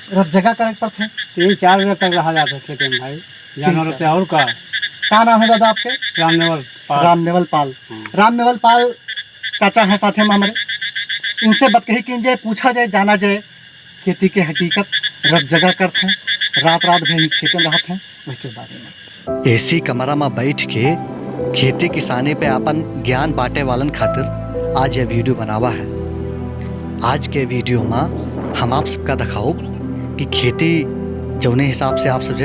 रत जगह करे पर थे? 3-4 बजे तक रहा जाता खेते में भाई, जानवर पे और का। क्या नाम है दादा आपके? रामनेवल पाल। रामनेवल पाल। रामनेवल पाल चाचा हैं साथे में हमारे, इनसे बतकही कीजिए, पूछा जाए, जाना जाए खेती के हकीकत। रत जगह करते हैं, रात रात भर खेते में रहते हैं, उसके बारे में। एसी कमरा में बैठ के खेती किसानी पे अपन ज्ञान बांटे वालन खातिर आज ये वीडियो बनावा है। आज के वीडियो में हम आप सबका दिखाओ कि खेती जौने हिसाब से आप सब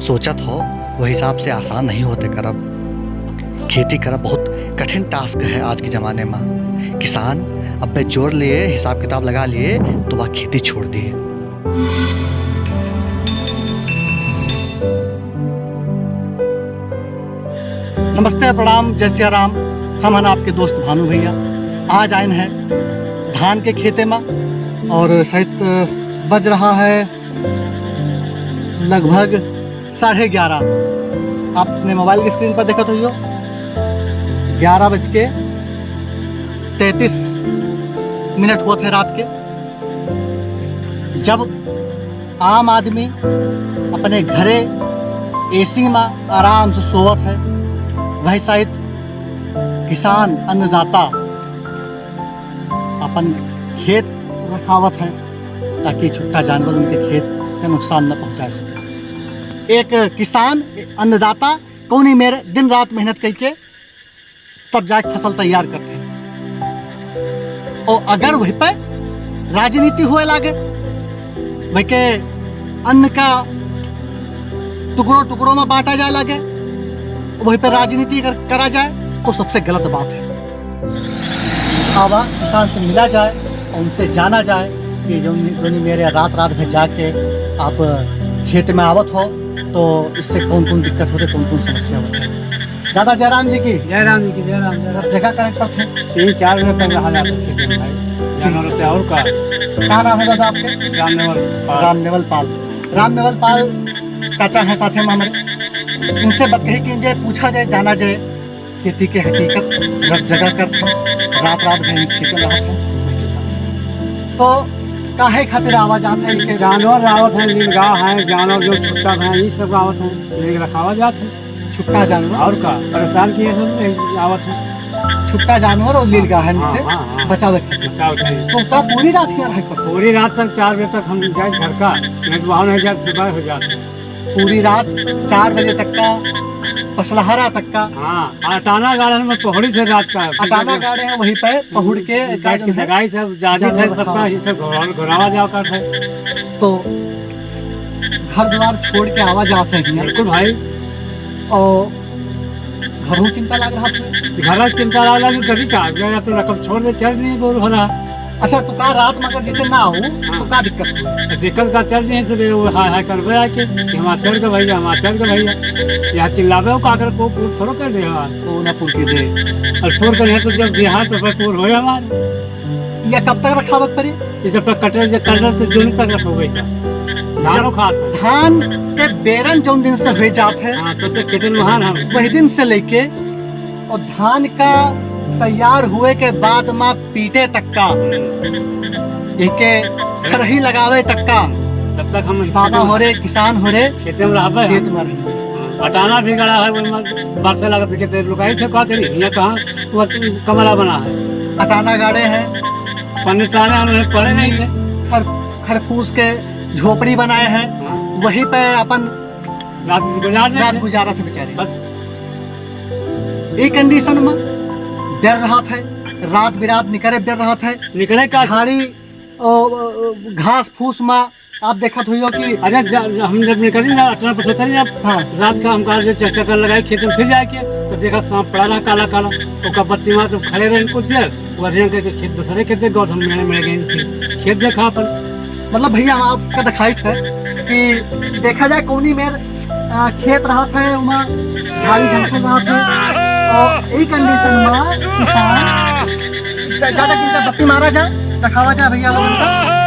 सोचत हो वह हिसाब से आसान नहीं होते करब। खेती करब बहुत कठिन टास्क है आज के ज़माने में। किसान अब जोड़ लिए, हिसाब किताब लगा लिए तो वह खेती छोड़ दिए। नमस्ते, प्रणाम, जय सिया राम। हम हैं आपके दोस्त भानु भैया। आज आए हैं धान के खेते में और शायद बज रहा है लगभग 11:30। आप अपने मोबाइल की स्क्रीन पर देखा तो यो 11:33 हुए थे रात के, जब आम आदमी अपने घरे एसी में आराम से सोवत है, वही शायद किसान अन्नदाता अपन खेत रखावत है ताकि छुट्टा जानवर उनके खेत के नुकसान न पहुंचा सके। एक किसान अन्नदाता कौनी मेरे दिन रात मेहनत करके तब जाके फसल तैयार करते हैं। और अगर वहीं पर राजनीति हुए लागे, वही के अन्न का टुकड़ों टुकड़ों में बांटा जाए लागे, वहीं पर राजनीति करा जाए तो सबसे गलत बात है। आवा किसान से मिला जाए और उनसे जाना जाए कि जो मेरे रात रात में जाके आप खेत में आवत हो तो इससे कौन कौन दिक्कत होते, कौन कौन समस्या होती है। दादा जयराम जी की जयराम जगह करेक्ट पर थे? 3-4 बजे तक रहा जाता खेते में भाई, जानवर पे और का। क्या नाम है दादा आपके? रामनेवल पाल। रामनेवल पाल। रामनेवल पाल चाचा हैं साथे में हमारे, इनसे बतकही कीजिए, पूछा जाए, जाना जाए खेती के हकीकत। रत जगह करते हैं, रात रात भर खेते में रहते हैं, तो काहे खातिर आवाज आते हैं कि जानवर आवत है, नीलगाह है, जानवर जो छुट्टा है, ये सब आवत है, लेकिन रखावा जात है। छुट्टा जानवर और का परेशान किए सब आवत है। छुट्टा जानवर और नीलगाह से हाँ। बचाव के। बचाव के लिए। तो का पूरी रात यहाँ रह कर? पूरी रात तक 4 बजे तक हम जाए घर का, नहीं तो वहाँ नहीं जाए सुबह हो जाते। पूरी रात 4 बजे तक का, पसलहरा तक का। हाँ, अटाना गार्डन में पहुड़ी थे रात का। अटाना गाड़े हैं, वहीं पे पहुड़ के बैठ के जगाई सब जादी थे, सबका ये सब घुरावा जाओ कर थे। तो घर द्वार छोड़ के आवाज आते हैं बिल्कुल भाई। और घरों चिंता लग रहा था। घर चिंता लगा कि कभी का गया तो रकम छोड़ दे, चल नहीं बोल हो रहा। अच्छा, तो का रात में अगर जैसे ना हो तो का दिक्कत हो? दिक्कत का चल नहीं है, वो हाय करवे आके कि हमारा चल के भैया, हमारा चल के भैया, यहाँ चिल्लावे हो काकर को पूर थोड़ा कर दे, वो ना पूर के दे। और पूर कर तो जब देहात तो फिर पूर हो हमारे। या कब तक रखावत करी? ये जब तक कटर तो जून तक रखोगे धानों खास धान के बेरन जो दिन से हुए जाते हैं, हाँ, तो खेतन महान हम वही दिन से लेके और धान का तैयार हुए के बाद में पीटे तक का, इनके खरही लगावे तक का, तब तक हम बाबा हो रहे, किसान हो रहे, खेत में रहा खेत में रहे। अटाना भी गड़ा है, बरसे लगा फिर लुकाई थे कहा करी, यहाँ कहाँ वो कमरा बना है। अटाना गाड़े हैं, पन्नी ताने उन्होंने पड़े नहीं थे। खरफूस के झोपड़ी बनाए हैं, वहीं पे अपन रात गुजारा थे बेचारे। बस एक कंडीशन में डर रहा था, रात बिरात निकले डर रहा था, निकले का झाड़ी घास फूस में आप देखत हुई हो कि अरे हम जब निकली ना 18 पर सोचा नहीं, हाँ, रात का हम कहा चक्कर लगाए खेत में, फिर जाके तो देखा सांप पड़ा रहा काला काला, उसका बत्ती मार तो खड़े रहे कुछ देर, वो करके खेत दूसरे खेत गौ हम मेरे गए खेत देखा अपन। मतलब भैया आपका दिखाई था कि देखा जाए कौनी मेर खेत रहा था, वहाँ झाड़ी झंखल रहा था, और एक कंडीशन में किसान ज्यादा बत्ती मारा जाए, दिखावा जाए भैया लोगों का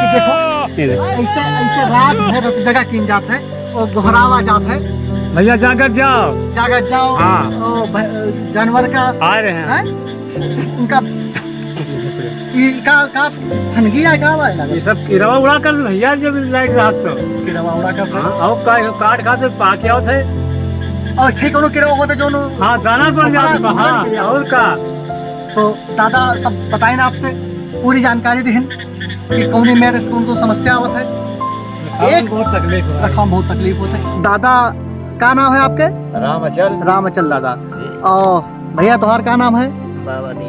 कि देखो ऐसे ऐसे रात भर जगह किन जाते है और दोहरावा जाता है। भैया जागत जाओ हाँ। जानवर का आ रहे हैं उनका ये का ठनगी है का वाला ये सब किरवा उड़ा कर भैया जब लाइट रात तो किरवा उड़ा कर हाँ और काट खा तो पाके आओ थे और ठीक कोनो किरवा होता जो नो हाँ दाना पड़ जाता हाँ और का तो दादा सब बताए ना आपसे पूरी जानकारी दिहन कि कौनी मेरे से उनको समस्या आवत है एक बहुत तकलीफ हो रखा बहुत तकलीफ होता है। दादा का नाम है आपके? रामचल दादा। और भैया तुम्हार का नाम है?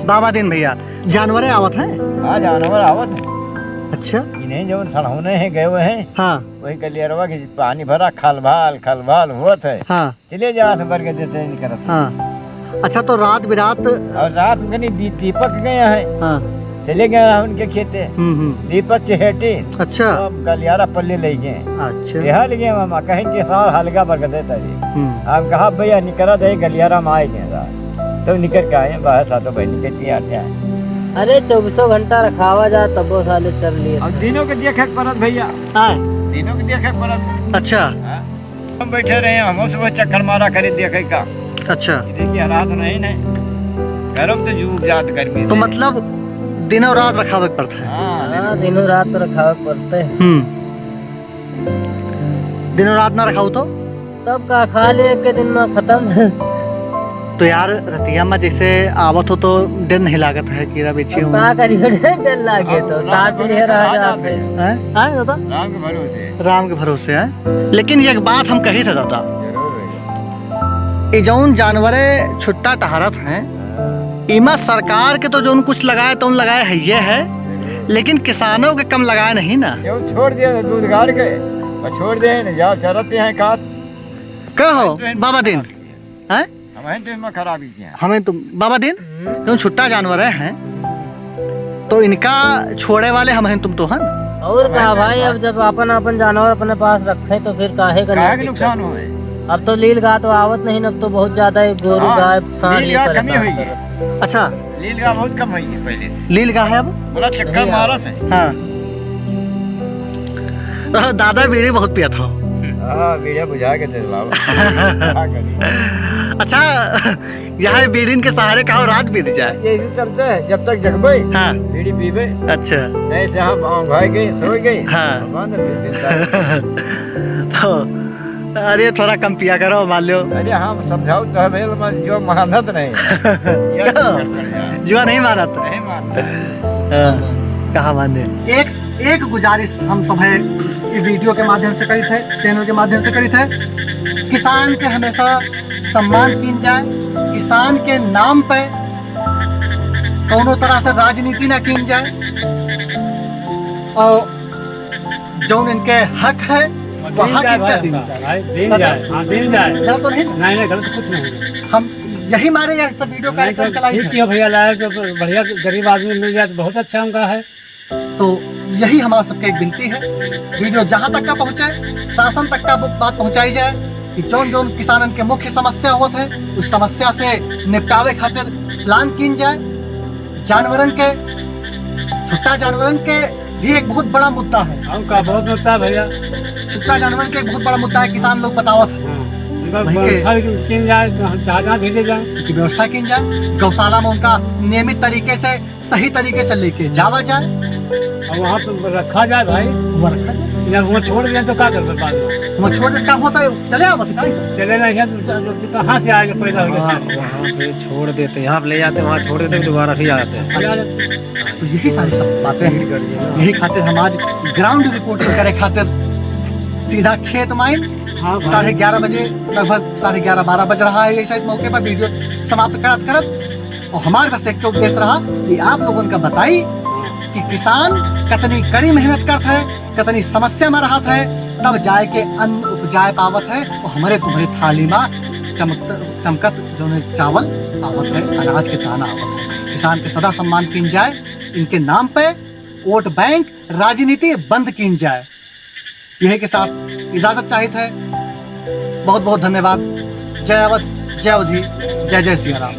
बाबा दिन भैया। जानवरें आवत हैं? हाँ जानवर आवत है। अच्छा इन्हें जो सड़होने हैं गए हुए हैं हाँ वही कलियरवा के पानी भरा खलभाल हुआ है हाँ चले जात भर के देते नहीं करत हाँ। अच्छा तो रात बिरात और रात में कहीं दीपक गए हैं हाँ चले गए उनके खेते दीपक चहेटे अच्छा अब गलियारा पल्ले ले गए अच्छा यहाँ ले गए मामा कहें कि साल हल्का भर के देता जी हम कहा भैया निकला दे गलियारा में आए गए तो निकल के आए बाहर सातों भाई निकल के आते हैं। अरे 24 घंटा रखावा जा तब वो साले चल लिए अब दिनों के देखे परत भैया हाँ दिनों के देखे परत अच्छा हम बैठे रहे हम सुबह चक्कर मारा करे देखे का अच्छा देखिए रात नहीं गरम तो जूब जात गर्मी तो मतलब दिनों रात रखावे पड़ता है। हाँ दिनों रात तो रखावा पड़ते हैं दिनों रात ना रखाओ तो तब का खा ले के दिन में खत्म। तो यार रतिया में जैसे आवत हो तो दिन नहीं लागत है कीड़ा बेची हूँ का करिए डर लागे तो टाट ले रहा जाते दादा राम के भरोसे राम के भरोसे है। लेकिन एक बात हम कही थे दादा जरूर ये जौन जानवरे छुट्टा टहरत हैं इमा सरकार के तो जो कुछ लगाए तो लगाए है ये है लेकिन किसानों के कम लगाए नहीं ना। क्यों छोड़ दिया दूध गाड़ के और छोड़ दे न जाओ चरते हैं काट क्या हो बाबा दिन हैं हमें तो इनमें खराबी किया हमें तो बाबा दिन जो छुट्टा जानवर हैं तो इनका छोड़े वाले हम हैं तुम तो हैं और क्या भाई अब जब अपन अपन जानवर अपने पास रखे तो फिर काहे काहे के का नुकसान हुए अब तो लील गाय तो आवत नहीं अब तो बहुत ज्यादा गोरू हाँ, गाय सांड लील ही गाय कमी परेशान हुई है। करत। अच्छा लील का बहुत कम हुई है पहले से लील का है अब बड़ा चक्कर मारा था हाँ तो दादा बीड़ी बहुत पिया था। हाँ वीडियो बुझा के दे बाबा क्या करिए अच्छा यहाँ बीड़ीन के सहारे कहो रात बीत जाए। यही चलते हैं जब तक जगबे हाँ बीड़ी पीबे अच्छा नहीं से हम भाई गए सो गए हाँ। बंद फिर मिलता है। तो अरे थोड़ा कम पिया करो मान लो अरे हम समझाओ तो हमें जो मेहनत नहीं ये जुआ नहीं मारा तो नहीं मानता कहा माने एक गुजारिश हम सब है इस वीडियो के माध्यम से करी थे चैनल के माध्यम से करी थे किसान के हमेशा सम्मान की जाए किसान के नाम पे दोनों तरह से राजनीति ना की जाए और जो इनके हक है वो हक इनका दिन जाए दिन जाए हाँ दिन जाए गलत तो नहीं नहीं गलत कुछ नहीं हम यही मारे या सब वीडियो कार्यक्रम चलाई ठीक किया भैया लाया जो बढ़िया गरीब आदमी मिल जाए तो बहुत अच्छा उनका है। तो यही हमारा सबके एक विनती है वीडियो जहाँ तक का पहुँचे शासन तक का बात पहुँचाई जाए कि जौन जौन किसानन के मुख्य समस्या होत है उस समस्या से निपटावे खातिर प्लान की जाए। जानवरन के छुट्टा जानवरन के भी एक बहुत बड़ा मुद्दा है उनका बहुत होता है भैया छुट्टा जानवरन के एक बहुत बड़ा मुद्दा है किसान लोग बतावत है उनका व्यवस्था किन जाए जहाँ भेजे जाए की व्यवस्था की जाए गौशाला में उनका नियमित तरीके से सही तरीके से लेके जावा जाए और वहाँ पे रखा जाए भाई वहाँ रखा जाए जब वो छोड़ दिया तो क्या कर बाद में वहाँ छोड़ के काम होता है चले आओ बताइए सब चले नहीं है तो कहाँ से आएगा पैदा हो गया वहाँ पे छोड़ देते यहाँ पे ले जाते वहाँ छोड़ देते दोबारा फिर आते हैं तो यही सारी सब बातें हैं यही खातिर हम आज ग्राउंड रिपोर्टिंग करे खातिर सीधा खेत माइन हाँ 11:30 बजे लगभग 11:30-12 बज रहा है शायद मौके पर वीडियो समाप्त करत करत और हमारे बस एक उद्देश्य रहा कि आप लोगों का बताई कि किसान कितनी कड़ी मेहनत करता है कितनी समस्या में रहता है तब जाए के अन्न उपजाए पावत है और हमारे तुम्हारी थाली में चमकत जो है चावल आवत है अनाज के दाना आवत है। किसान के सदा सम्मान की जाए इनके नाम पे वोट बैंक राजनीति बंद की जाए। यही के साथ इजाजत चाहिए है। बहुत बहुत धन्यवाद। जय अवध जय अवधि जय जय सिया राम।